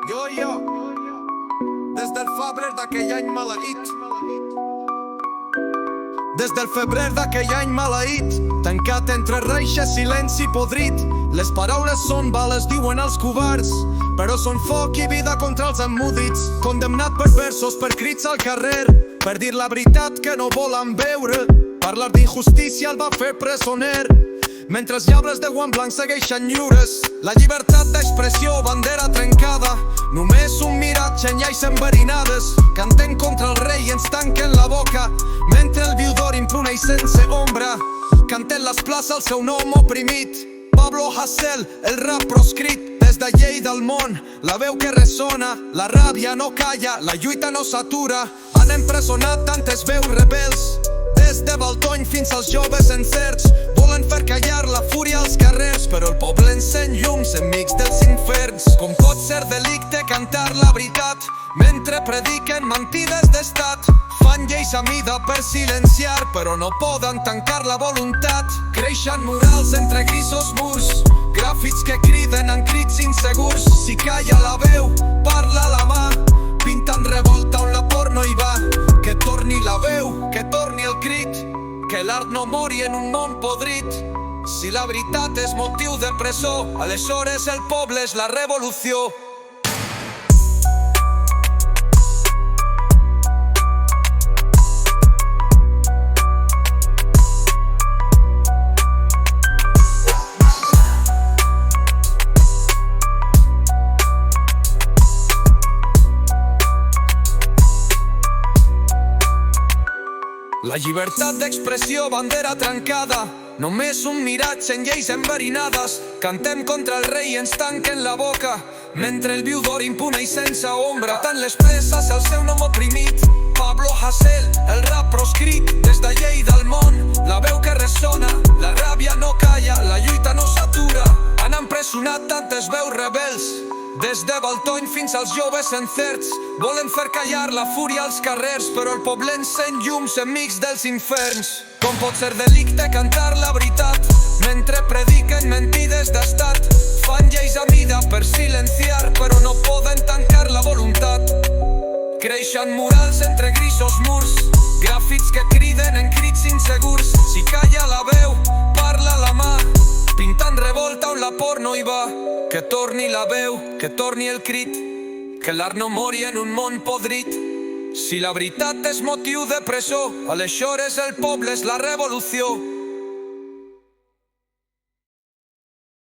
Jo, des del febrer d'aquell any maleït. Des del febrer d'aquell any maleït, tancat entre reixes, silenci podrit. Les paraules són bales, diuen els covards, però són foc i vida contra els emmudits. Condemnat per versos, per crits al carrer, per dir la veritat que no volen veure. Parlar d'injustícia el va fer presoner, mentre els llavres de guant blanc segueixen lliures. La llibertat d'expressió, bandera trencada, només un miratge en llais enverinades. Cantem contra el rei i ens tanquen la boca, mentre el viu d'or impune i sense ombra. Cantem les places el seu nom oprimit. Pablo Hasél, el rap proscrit. Des de Lleida al món, la veu que ressona. La ràbia no calla, la lluita no s'atura. Han empresonat tantes veus rebels, des de Baltony fins als joves encerts. Volen fer callar la fúria als carrers, però el poble encén llums enmig dels inferns. Com pot ser delicte cantar la veritat mentre prediquen mentides d'estat? Fan lleis a mida per silenciar, però no poden tancar la voluntat. Creixen murals entre grisos murs, gràfics que criden en crits insegurs. Si calla la veu, parla la mà, pintant revolta on la por no hi va. Que torni la veu, que torni el crit, que l'art no mori en un món podrit. Si la veritat és motiu de presó, aleshores el poble és la revolució. La llibertat d'expressió, bandera trencada, només un miratge en lleis enverinades. Cantem contra el rei i ens tanquen la boca, mentre el viu d'or impune i sense ombra. Tant les preses el seu nom oprimit. Pablo Hasél, el rap proscrit. Des de Lleida al món, la veu que ressona. La ràbia no calla, la lluita no s'atura. Han empresonat tantes veus rebels, des de Baltony fins als joves encerts. Volen fer callar la fúria als carrers, però el poble encén llums enmig dels inferns. Com pot ser delicte cantar la veritat mentre prediquen mentides d'estat? Fan lleis a mida per silenciar, però no poden tancar la voluntat. Creixen murals entre grisos murs, gràfics que criden en crits insegurs. Si calla la veu, parla la mà, pintant revolta on la por no hi va. Que torni la veu, que torni el crit, que l'art no mori en un món podrit. Si la veritat és motiu de presó, aleshores el poble és la revolució.